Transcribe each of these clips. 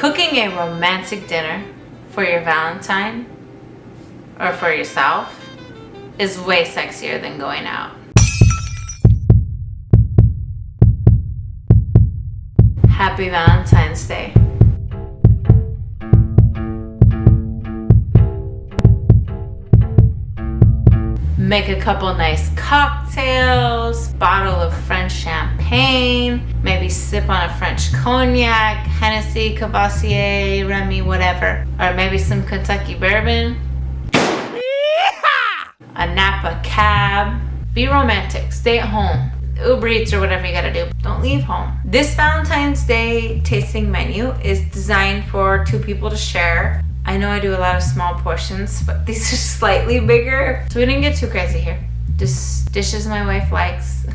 Cooking a romantic dinner for your Valentine or for yourself is way sexier than going out. Happy Valentine's Day. Make a couple nice cocktails, bottle of French champagne, maybe sip on a French cognac, Hennessy, Cavassier, Remy, whatever. Or maybe some Kentucky bourbon. A Napa cab. Be romantic, stay at home. Uber Eats or whatever you gotta do. Don't leave home. This Valentine's Day tasting menu is designed for 2 people to share. I know I do a lot of small portions, but these are slightly bigger. So we didn't get too crazy here. Just dishes my wife likes.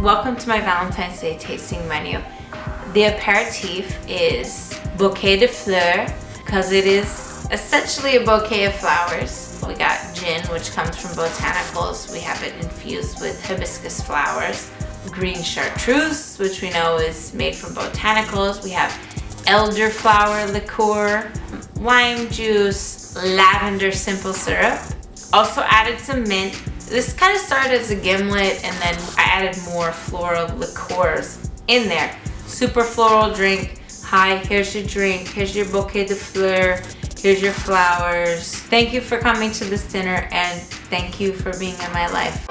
Welcome to my Valentine's Day tasting menu. The aperitif is Bouquet of Fleur because it is essentially a bouquet of flowers. We got gin, which comes from botanicals. We have it infused with hibiscus flowers. Green chartreuse, which we know is made from botanicals. We have elderflower liqueur, lime juice, lavender simple syrup. Also added some mint. This kind of started as a gimlet and then I added more floral liqueurs in there. Super floral drink. Hi, here's your drink. Here's your bouquet de fleur. Here's your flowers. Thank you for coming to this dinner and thank you for being in my life.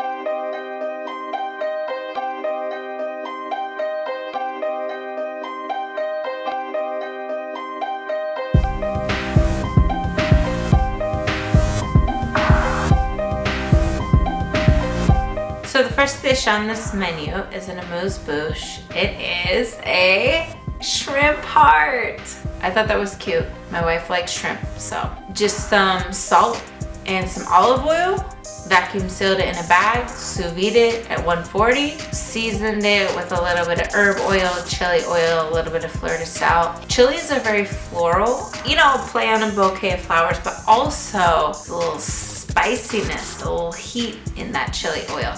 So the first dish on this menu is an amuse-bouche. It is a shrimp heart. I thought that was cute. My wife likes shrimp, so just some salt and some olive oil. Vacuum sealed it in a bag, sous vide it at 140. Seasoned it with a little bit of herb oil, chili oil, a little bit of fleur de sel. Chilies are very floral. You know, play on a bouquet of flowers, but also a little spiciness, a little heat in that chili oil.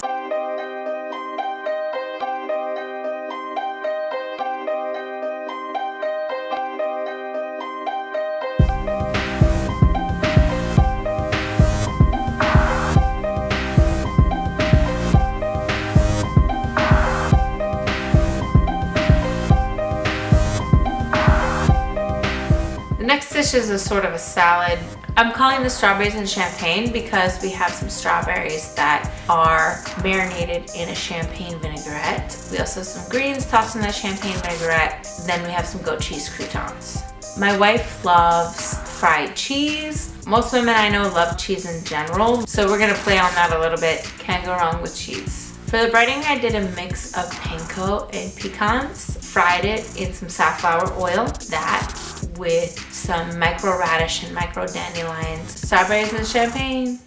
The next dish is a sort of a salad. I'm calling this strawberries and champagne because we have some strawberries that are marinated in a champagne vinaigrette. We also have some greens tossed in that champagne vinaigrette. Then we have some goat cheese croutons. My wife loves fried cheese. Most women I know love cheese in general, so we're gonna play on that a little bit. Can't go wrong with cheese. For the breading, I did a mix of panko and pecans. Fried it in some safflower oil. That with some micro radish and micro dandelions, strawberries and champagne.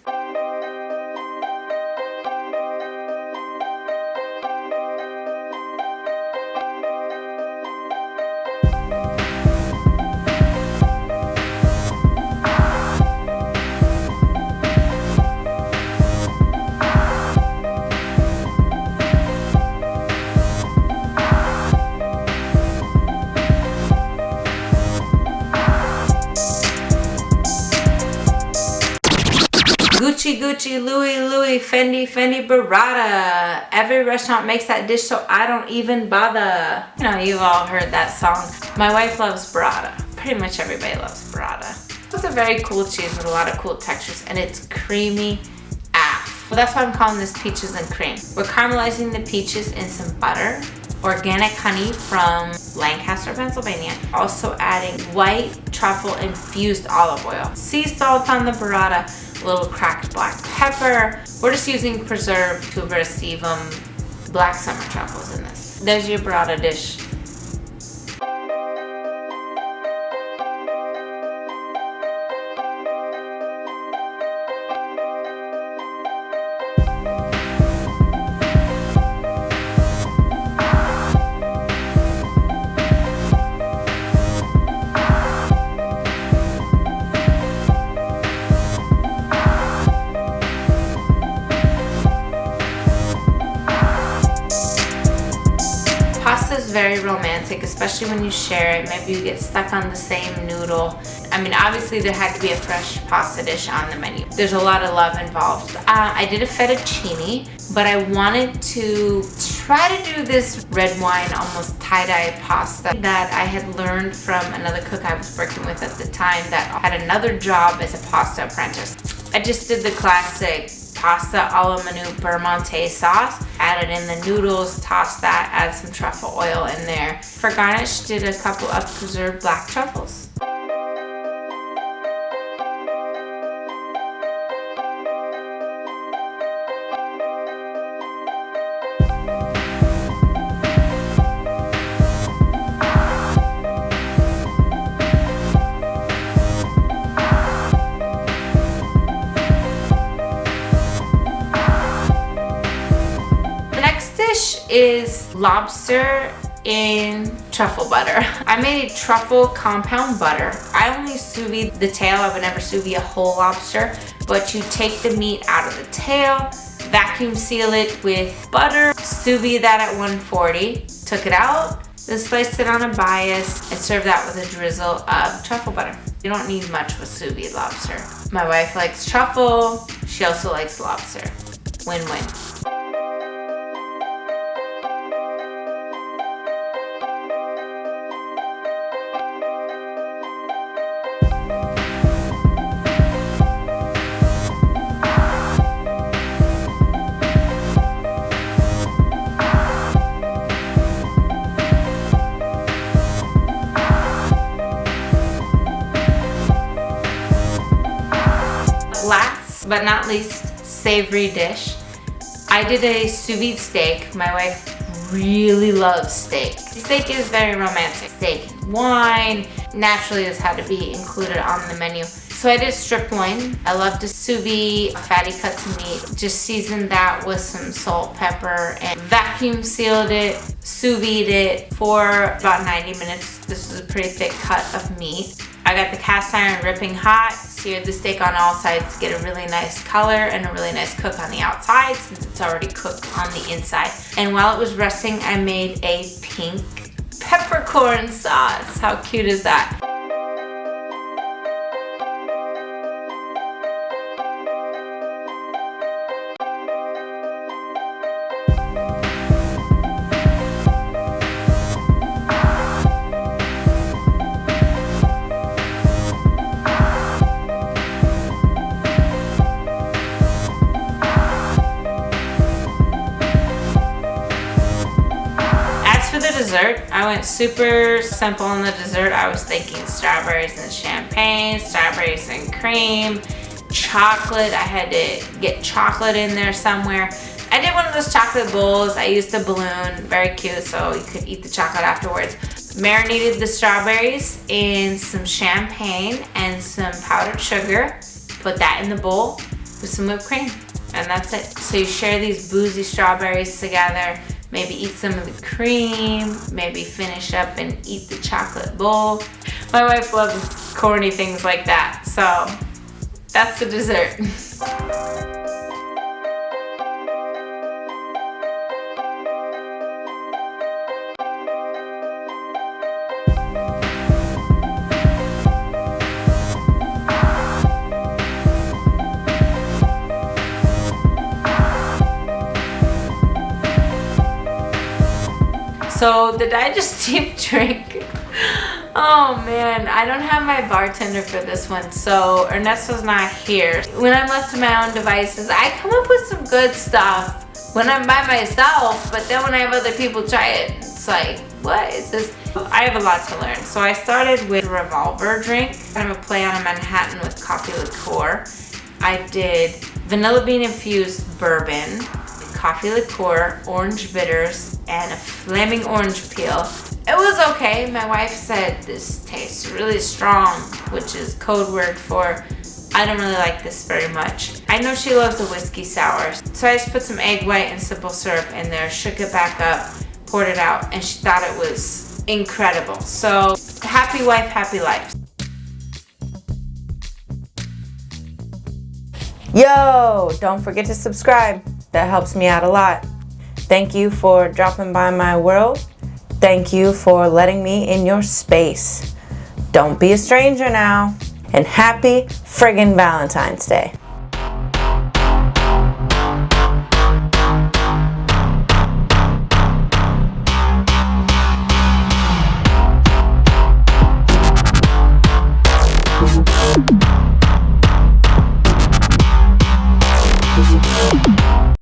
Gucci, Gucci, Louis, Louis, Fendi, Fendi, Barada. Every restaurant makes that dish, so I don't even bother. You know, you've all heard that song. My wife loves Barada. Pretty much everybody loves Barada. It's a very cool cheese with a lot of cool textures, and it's creamy AF. Well, that's why I'm calling this peaches and cream. We're caramelizing the peaches in some butter. Organic honey from Lancaster, Pennsylvania. Also adding white truffle infused olive oil. Sea salt on the burrata, a little cracked black pepper. We're just using preserved tuber sebum black summer truffles in this. There's your burrata dish. is very romantic, especially when you share it. Maybe you get stuck on the same noodle. I mean, obviously there had to be a fresh pasta dish on the menu. There's a lot of love involved. I did a fettuccine, but I wanted to try to do this red wine, almost tie-dye pasta that I had learned from another cook I was working with at the time that had another job as a pasta apprentice. I just did the classic pasta a la menu Bermonte sauce, added in the noodles, tossed that, added some truffle oil in there. For garnish, did a couple of preserved black truffles. Is lobster in truffle butter. I made a truffle compound butter. I only sous vide the tail. I would never sous vide a whole lobster, but you take the meat out of the tail, vacuum seal it with butter, sous vide that at 140, took it out, then sliced it on a bias and served that with a drizzle of truffle butter. You don't need much with sous vide lobster. My wife likes truffle. She also likes lobster. Win-win. Last but not least, savory dish. I did a sous vide steak. My wife really loves steak. Steak is very romantic. Steak and wine. Naturally, this had to be included on the menu. So I did strip loin. I love to sous vide fatty cuts of meat. Just seasoned that with some salt, pepper, and vacuum sealed it, sous vide it for about 90 minutes. This is a pretty thick cut of meat. I got the cast iron ripping hot, seared the steak on all sides to get a really nice color and a really nice cook on the outside since it's already cooked on the inside. And while it was resting, I made a pink peppercorn sauce. How cute is that? Dessert, I went super simple on the dessert. I was thinking strawberries and champagne, strawberries and cream, chocolate. I had to get chocolate in there somewhere. I did one of those chocolate bowls. I used a balloon, very cute, so you could eat the chocolate afterwards. Marinated the strawberries in some champagne and some powdered sugar. Put that in the bowl with some whipped cream, and that's it. So you share these boozy strawberries together. Maybe eat some of the cream, maybe finish up and eat the chocolate bowl. My wife loves corny things like that, so that's the dessert. So the digestive drink, oh man, I don't have my bartender for this one, so Ernesto's not here. When I'm left to my own devices, I come up with some good stuff when I'm by myself, but then when I have other people try it, it's like, what is this? I have a lot to learn. So I started with a revolver drink, kind of a play on a Manhattan with coffee liqueur. I did vanilla bean infused bourbon, coffee liqueur, orange bitters, and a flaming orange peel. It was okay. My wife said this tastes really strong, which is code word for I don't really like this very much. I know she loves a whiskey sour, so I just put some egg white and simple syrup in there, shook it back up, poured it out, and she thought it was incredible. So happy wife, happy life. Yo, don't forget to subscribe. That helps me out a lot. Thank you for dropping by my world. Thank you for letting me in your space. Don't be a stranger now. And happy friggin' Valentine's Day.